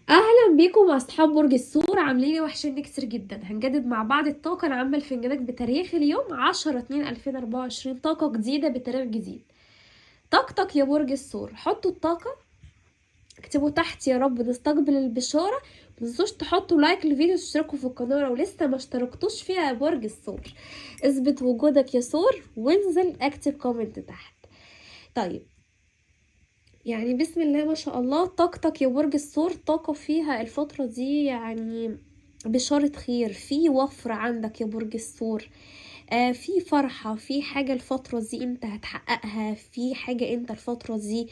اهلا بيكم اصحاب برج الثور، عاملين ايه؟ وحشين كتير جدا. هنجدد مع بعض الطاقه العامه لفنجانك بتاريخ اليوم 10/2/2024. طاقه جديده بتاريخ جديد. طاقتك يا برج الثور، حطوا الطاقه، اكتبوا تحت يا رب نستقبل البشاره. متنسوش تحطوا لايك للفيديو وتشتركوا في القناه لو لسه ما اشتركتوش فيها يا برج الثور. اثبت وجودك يا ثور وانزل اكتب كومنت تحت. طيب، يعني بسم الله ما شاء الله، طاقتك يا برج الثور طاقة فيها الفترة دي يعني بشارة خير، في وفرة عندك يا برج الثور. في فرحة، في حاجة الفترة دي انت هتحققها، في حاجة انت الفترة دي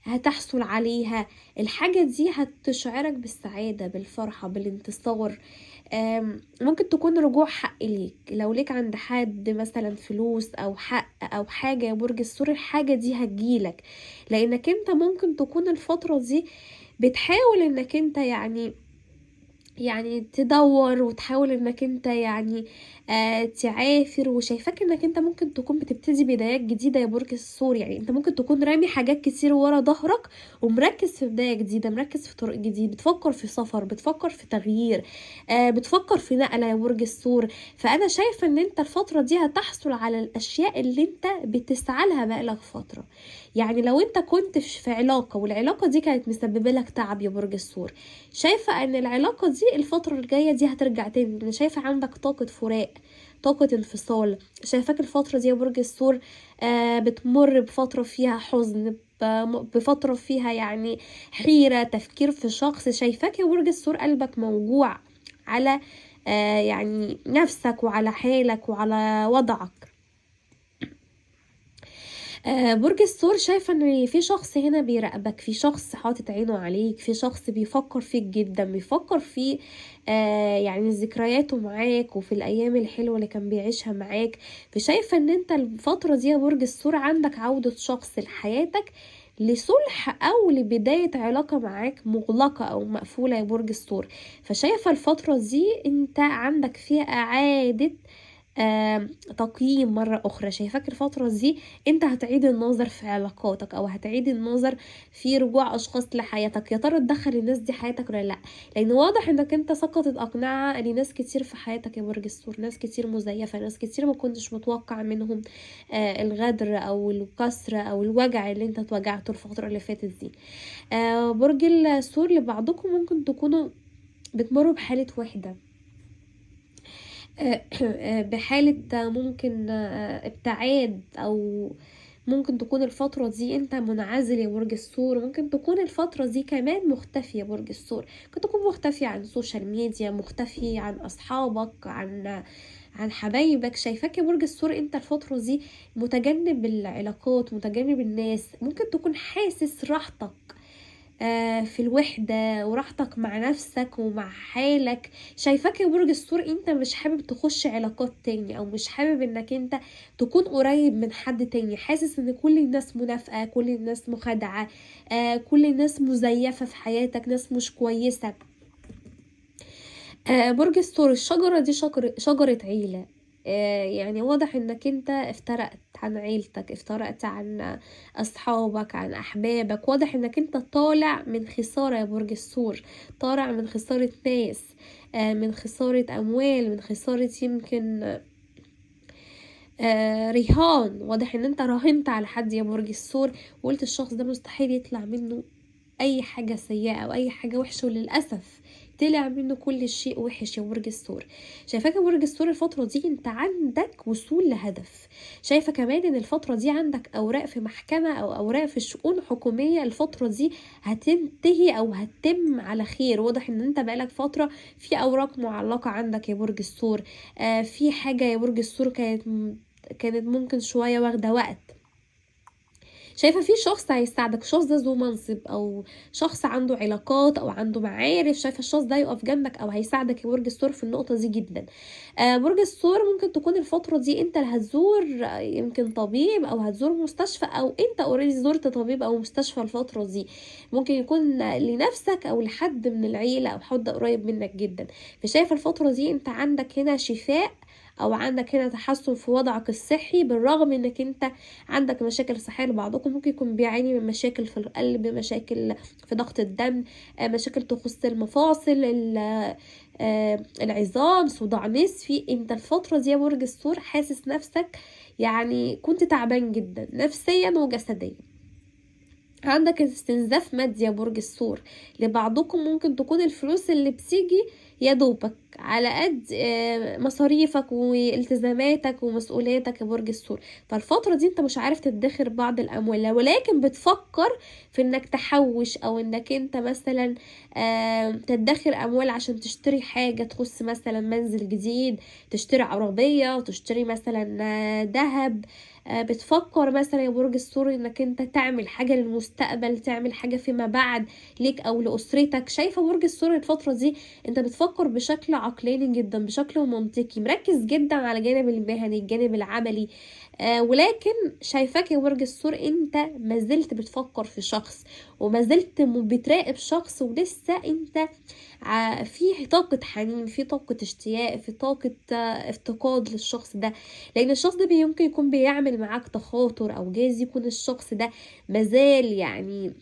هتحصل عليها. الحاجة دي هتشعرك بالسعادة، بالفرحة، بالانتصار. ممكن تكون رجوع حق ليك، لو ليك عند حد مثلا فلوس او حق او حاجة يا برج الثور، الحاجة دي هتجيلك. لانك انت ممكن تكون الفترة دي بتحاول انك انت يعني تدور وتحاول انك انت يعني تعافر، وشايفاك انك انت ممكن تكون بتبتدي بدايات جديدة يا برج الثور. يعني انت ممكن تكون رامي حاجات كتير ورا ظهرك ومركز في بداية جديدة، مركز في طريق جديد، بتفكر في سفر، بتفكر في تغيير، بتفكر في نقلة يا برج الثور. فانا شايفة ان انت الفترة دي هتحصل على الاشياء اللي انت بتسعى لها بقالك فترة. يعني لو انت كنت في علاقة والعلاقة دي كانت مسببة لك تعب يا برج الثور، شايفة ان العلاقة دي الفترة الجاية دي هترجع تاني. انا شايفة عندك طاقة فراق، طاقة انفصال. شايفاك الفترة دي يا برج الثور بتمر بفترة فيها حزن، بفترة فيها يعني حيرة، تفكير في شخص. شايفاك يا برج الثور قلبك موجوع على يعني نفسك وعلى حالك وعلى وضعك. برج الثور شايفة ان في شخص هنا بيراقبك، في شخص حاطط عينه عليك، في شخص بيفكر فيك جدا، بيفكر في يعني ذكرياته معاك وفي الايام الحلوة اللي كان بيعيشها معاك. فشايفة ان انت الفترة دي يا برج الثور عندك عودة شخص لحياتك لصلح او لبداية علاقة معاك مغلقة او مقفولة يا برج الثور. فشايفة الفترة دي انت عندك فيها اعادة تقييم مرة أخرى. شايفاك الفترة دي انت هتعيد النظر في علاقاتك او هتعيد النظر في رجوع اشخاص لحياتك. يا ترى تدخل الناس دي حياتك ولا لا؟ لان واضح انك انت سقطت اقنعة لناس كتير في حياتك يا برج الثور، ناس كتير مزيفة، ناس كتير ما كنتش متوقع منهم الغدر او الكسر او الوجع اللي انت اتوجعته الفترة اللي فاتت دي. برج الثور لبعضكم ممكن تكونوا بتمروا بحالة وحدة، بحالة ممكن ابتعاد، او ممكن تكون الفترة دي انت منعزل يا برج الثور. ممكن تكون الفترة دي كمان مختفي يا برج الثور، ممكن تكون مختفي عن السوشيال ميديا، مختفي عن اصحابك، عن حبايبك. شايفاك يا برج الثور انت الفترة دي متجنب العلاقات، متجنب الناس. ممكن تكون حاسس راحتك في الوحدة وراحتك مع نفسك ومع حالك. شايفاك يا برج الثور انت مش حابب تخش علاقات تاني، او مش حابب انك انت تكون قريب من حد تاني. حاسس ان كل الناس منافقة، كل الناس مخادعة، كل الناس مزيفة في حياتك، ناس مش كويسة. برج الثور الشجرة دي شجرة عيلة. يعني واضح انك انت افترقت عن عيلتك، افترقت عن اصحابك، عن احبابك. واضح انك انت طالع من خسارة يا برج الثور، طالع من خسارة ناس، من خسارة اموال، من خسارة يمكن رهان. واضح ان انت راهنت على حد يا برج الثور وقلت الشخص ده مستحيل يطلع منه اي حاجة سيئة او اي حاجة وحشة، وللأسف طلع منه كل شيء وحش يا برج الثور. شايفاك يا برج الثور الفترة دي انت عندك وصول لهدف. شايفة كمان ان الفترة دي عندك اوراق في محكمة او اوراق في شؤون حكومية، الفترة دي هتنتهي او هتتم على خير. واضح ان انت بقالك فترة في اوراق معلقة عندك يا برج الثور. في حاجة يا برج الثور كانت ممكن شوية واخدة وقت. شايفة في شخص هيساعدك، الشخص ده ذو منصب او شخص عنده علاقات او عنده معارف. شايفة الشخص ده يقف جنبك او هيساعدك يا برج الثور في النقطة دي جدا. برج الثور ممكن تكون الفترة دي انت اللي هتزور يمكن طبيب او هتزور مستشفى، او انت اوريدي زرت طبيب او مستشفى الفترة دي. ممكن يكون لنفسك او لحد من العيلة او حد قريب منك جدا. فشايفة الفترة دي انت عندك هنا شفاء او عندك هنا تحسن في وضعك الصحي، بالرغم انك انت عندك مشاكل صحيه. لبعضكم ممكن يكون بيعاني من مشاكل في القلب، مشاكل في ضغط الدم، مشاكل تخص المفاصل، العظام، صداع نصفي. انت الفتره دي يا برج الثور حاسس نفسك يعني كنت تعبان جدا نفسيا وجسديا، عندك استنزاف مادي يا برج الثور. لبعضكم ممكن تكون الفلوس اللي بتيجي يا دوبك على قد مصاريفك والتزاماتك ومسؤولياتك يا برج الثور. فالفترة دي انت مش عارف تدخر بعض الاموال، ولكن بتفكر في انك تحوش، او انك انت مثلا تدخر اموال عشان تشتري حاجة تخص مثلا منزل جديد، تشتري عربية، تشتري مثلا ذهب. بتفكر مثلا يا برج الثور انك انت تعمل حاجة للمستقبل، تعمل حاجة فيما بعد ليك او لاسرتك. شايفة برج الثور الفترة دي انت بتفكر بشكل عقلاني جدا، بشكل منطقي، مركز جدا على الجانب المهني، الجانب العملي. ولكن شايفاك يا برج الثور انت ما زلت بتفكر في شخص، وما زلت بتراقب شخص، ولسه انت في طاقة حنين، في طاقة اشتياق، في طاقة افتقاد للشخص ده. لان الشخص ده يمكن يكون بيعمل معاك تخاطر، او جايز يكون الشخص ده مازال يعني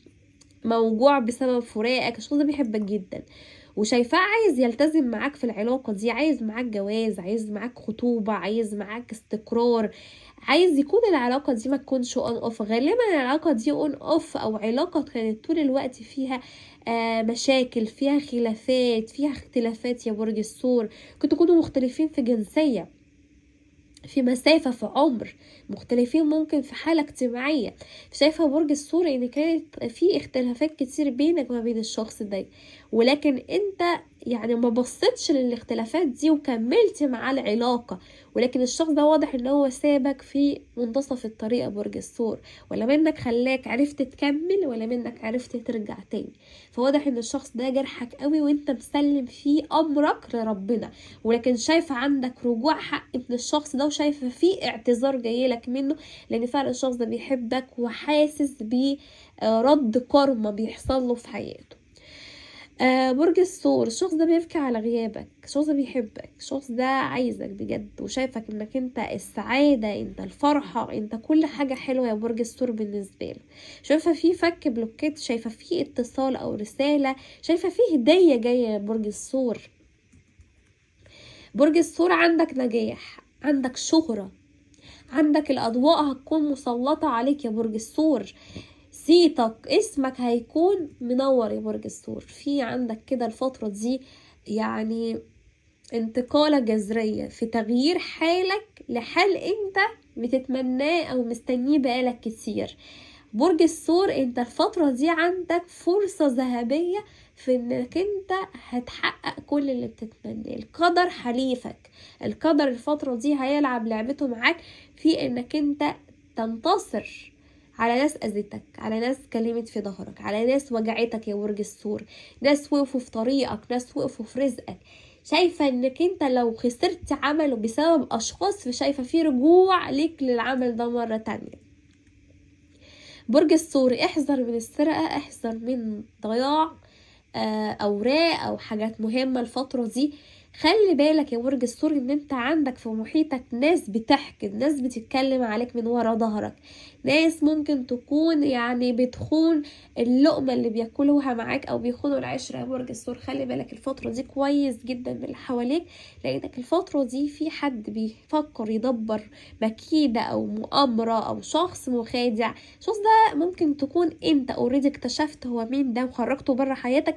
موجوع بسبب فراقك. الشخص ده بيحبك جدا، وشايفاه عايز يلتزم معاك في العلاقة دي، عايز معاك جواز، عايز معاك خطوبة، عايز معاك استقرار، عايز يكون العلاقة دي ما تكونش اون اوف. غالبا العلاقة دي اون اوف، او علاقة كانت طول الوقت فيها مشاكل، فيها خلافات، فيها اختلافات يا برج الثور. كنتوا تكونوا مختلفين في جنسية، في مسافة، في عمر، مختلفين ممكن في حالة اجتماعية. شايفة برج الثور ان كانت في اختلافات كتير بينك وما بين الشخص ده، ولكن انت يعني ما بصيتش للاختلافات دي وكملت مع العلاقة. ولكن الشخص ده واضح ان هو سابك في منتصف الطريق يا برج الثور، ولا منك خلاك عرفت تكمل، ولا منك عرفت ترجع تاني. فواضح ان الشخص ده جرحك قوي، وانت مسلم فيه امرك لربنا. ولكن شايفة عندك رجوع حق من الشخص ده، وشايفة فيه اعتذار جايلك منه، لان فعلا الشخص ده بيحبك وحاسس برد كارما بيحصل له في حياته. برج الثور الشخص ده بيبكي على غيابك، الشخص ده بيحبك، الشخص ده عايزك بجد، وشايفك انك انت السعادة، انت الفرحة، انت كل حاجة حلوة يا برج الثور بالنسبة له. شايفة فيه فك بلوكيت، شايفة فيه اتصال او رسالة، شايفة فيه هدية جاية يا برج الثور. برج الثور عندك نجاح، عندك شهرة، عندك الأضواء هتكون مسلطة عليك يا برج الثور. صيتك، اسمك هيكون منور يا برج الثور. في عندك كده الفترة دي يعني انتقالة جذرية في تغيير حالك لحال انت بتتمناه او مستنيه بقالك كتير. برج الثور انت الفترة دي عندك فرصة ذهبية في انك انت هتحقق كل اللي بتتمناه. القدر حليفك، القدر الفترة دي هيلعب لعبته معاك في انك انت تنتصر على ناس اذتك، على ناس كلمت في ظهرك، على ناس وجعتك يا برج الثور، ناس وقفوا في طريقك، ناس وقفوا في رزقك. شايفة انك انت لو خسرت عمله بسبب اشخاص، فشايفة في رجوع ليك للعمل ده مرة تانية. برج الثور احذر من السرقة، احذر من ضياع اوراق او حاجات مهمة الفترة دي. خلي بالك يا برج الثور ان انت عندك في محيطك ناس بتحقد، ناس بتتكلم عليك من ورا ظهرك، ناس ممكن تكون يعني بتخون اللقمة اللي بياكلوها معاك او بيخونوا العشرة يا برج الثور. خلي بالك الفترة دي كويس جدا من اللي حواليك، لانك الفترة دي في حد بيفكر يدبر مكيدة او مؤامرة او شخص مخادع. الشخص ده ممكن تكون انت اوريدي اكتشفت هو مين ده وخرجته بره حياتك،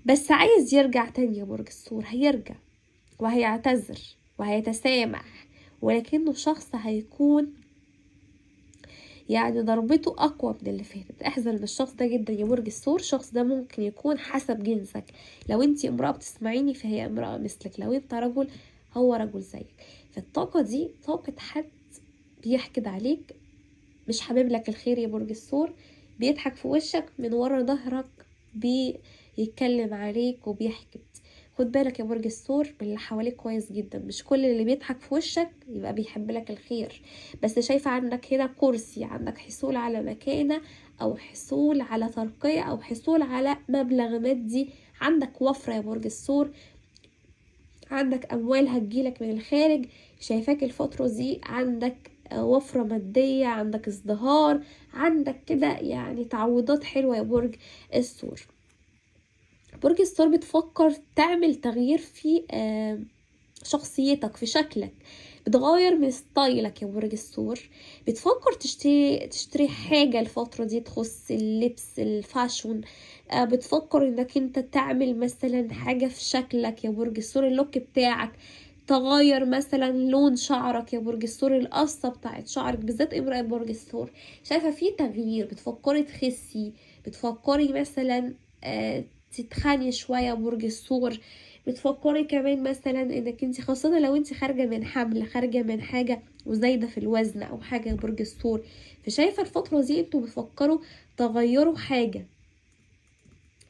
بس عايز يرجع تاني يا برج الثور. هيرجع وهيعتذر وهيتسامح، ولكنه شخص هيكون يعني ضربته اقوى من اللي فاتت. احذر من الشخص ده جدا يا برج الثور. الشخص ده ممكن يكون حسب جنسك، لو انت امرأة بتسمعيني فهي امرأة مثلك، لو انت رجل هو رجل زيك. فالطاقة دي طاقة حد بيحقد عليك، مش حابب لك الخير يا برج الثور، بيضحك في وشك من ورا ظهرك، بيتكلم عليك وبيحكي. خد بالك يا برج الثور من اللي حواليك كويس جدا، مش كل اللي بيضحك في وشك يبقى بيحب لك الخير. بس شايفة عندك هنا كرسي، عندك حصول على مكانة، او حصول على ترقية، او حصول على مبلغ مادي، عندك وفرة يا برج الثور. عندك اموال هتجيلك من الخارج، شايفاك الفترة دي عندك وفرة مادية، عندك ازدهار، عندك كده يعني تعويضات حلوة يا برج الثور. برج الثور بتفكر تعمل تغيير في شخصيتك، في شكلك، بتغير من ستايلك يا برج الثور. بتفكر تشتري حاجة الفترة دي تخص اللبس الفاشون. بتفكر انك انت تعمل مثلا حاجة في شكلك يا برج الثور، اللوك بتاعك، تغير مثلا لون شعرك يا برج الثور، القصة بتاعت شعرك، بالذات امرأة برج الثور شايفة في تغيير. بتفكري تخسي، بتفكري مثلا تتخني شوية يا برج الثور. بتفكري كمان مثلا انك انت خاصة لو انت خارجة من حمل، خارجة من حاجة وزايدة في الوزن او حاجة يا برج الثور، فشايفة الفترة دي انتوا بتفكروا تغيروا حاجة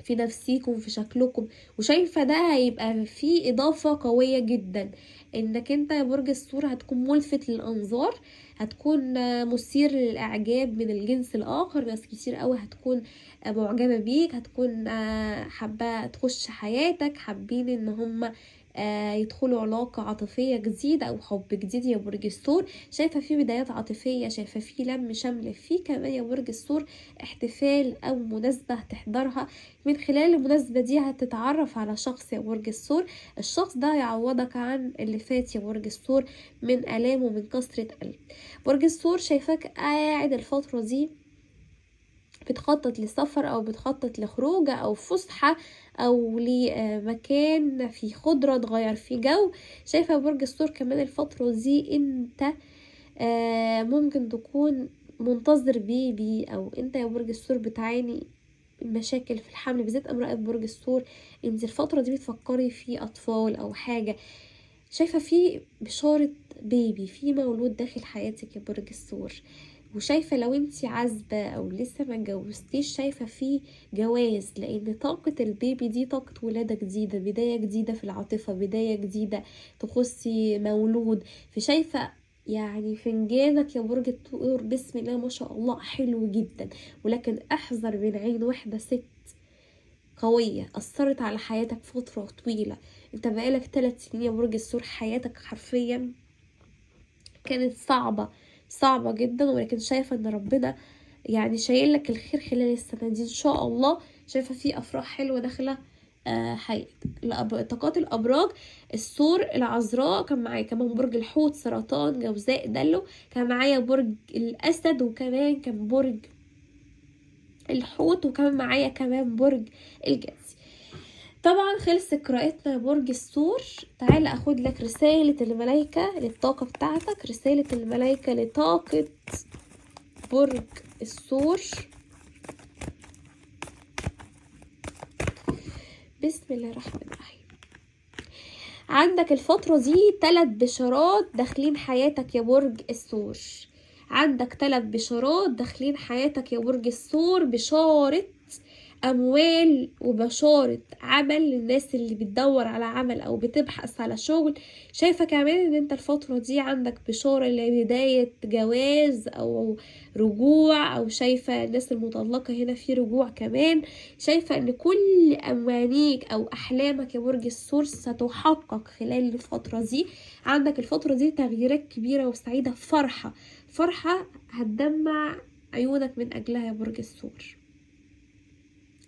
في نفسيكم، في شكلكم، وشايفة ده هيبقى فيه إضافة قوية جدا، انك انت يا برج الثور هتكون ملفت للأنظار، هتكون مثير للإعجاب من الجنس الآخر. ناس كتير قوي هتكون معجبة بيك، هتكون حابة تخش حياتك، حابين ان هم يدخلوا علاقة عاطفية جديدة أو حب جديد يا برج الثور. شايفة فيه بدايات عاطفية، شايفة فيه لم شمل، فيه كمان يا برج الثور احتفال أو مناسبة هتحضرها. من خلال المناسبة دي هتتعرف على شخص يا برج الثور، الشخص ده يعوضك عن اللي فات يا برج الثور من آلام ومن كسرة قلب. برج الثور شايفاك قاعد الفترة دي بتخطط لسفر او بتخطط لخروجه او فسحة او لمكان فيه خضرة تغير فيه جو. شايفة يا برج الثور كمان الفترة دي انت ممكن تكون منتظر بيبي، او انت يا برج الثور بتعاني مشاكل في الحمل، بالذات امرأة برج الثور انت الفترة دي بتفكري في اطفال او حاجة. شايفة في بشارة بيبي، في مولود داخل حياتك يا برج الثور. وشايفة لو انتي عازبة او لسه ما اتجوزتيش شايفة في جواز، لان طاقة البيبي دي طاقة ولادة جديدة، بداية جديدة في العاطفة، بداية جديدة تخصي مولود. فشايفة يعني فنجانك يا برج الثور بسم الله ما شاء الله حلو جدا، ولكن احذر من عين واحدة ست قوية أثرت على حياتك فترة طويلة. انت بقالك 3 سنين يا برج الثور حياتك حرفيا كانت صعبة جدا، ولكن شايفة ان ربنا يعني شايل لك الخير خلال السنة دي ان شاء الله. شايفة في افراح حلوة داخلة حياتك. طاقات الابراج الثور العذراء كان معايا كمان برج الحوت سرطان جوزاء دلو، كان معايا برج الاسد، وكمان كان برج الحوت، وكمان معايا كمان برج الجدي. طبعا خلص قراءتنا يا برج الثور. تعالى اخد لك رسالة الملايكة للطاقة بتاعتك، رسالة الملايكة لطاقة برج الثور. بسم الله الرحمن الرحيم. عندك الفترة دي 3 بشارات داخلين حياتك يا برج الثور، عندك 3 بشارات داخلين حياتك يا برج الثور، بشارة اموال وبشارة عمل للناس اللي بتدور على عمل او بتبحث على شغل. شايفة كمان ان انت الفترة دي عندك بشارة لبداية جواز او رجوع، او شايفة الناس المطلقة هنا في رجوع كمان. شايفة ان كل امانيك او احلامك يا برج الثور ستحقق خلال الفترة دي. عندك الفترة دي تغييرات كبيرة وسعيدة، فرحة هتدمع عيونك من اجلها يا برج الثور،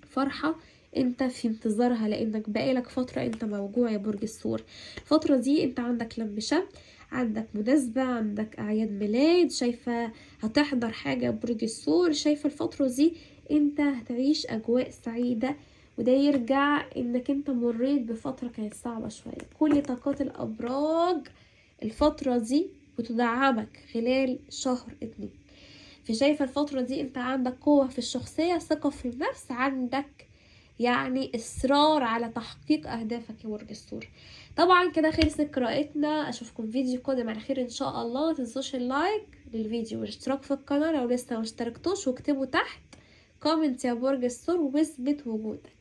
فرحة انت في انتظارها، لانك بقالك فترة انت موجوع يا برج الثور. الفترة دي انت عندك لم شمل، عندك مناسبة، عندك اعياد ميلاد، شايفة هتحضر حاجة يا برج الثور. شايفة الفترة دي انت هتعيش اجواء سعيدة، وده يرجع انك انت مريت بفترة كانت صعبة شوية. كل طاقات الابراج الفترة دي بتدعمك خلال شهر 2. فشايفة الفترة دي انت عندك قوة في الشخصية، ثقة في النفس، عندك يعني اصرار على تحقيق اهدافك يا برج الثور. طبعا كده خلصت قراءتنا، اشوفكم فيديو قادم على خير ان شاء الله. متنسوش اللايك للفيديو والاشتراك في القناة لو لسه مشتركتوش، واكتبوا تحت كومنت يا برج الثور واثبت وجودك.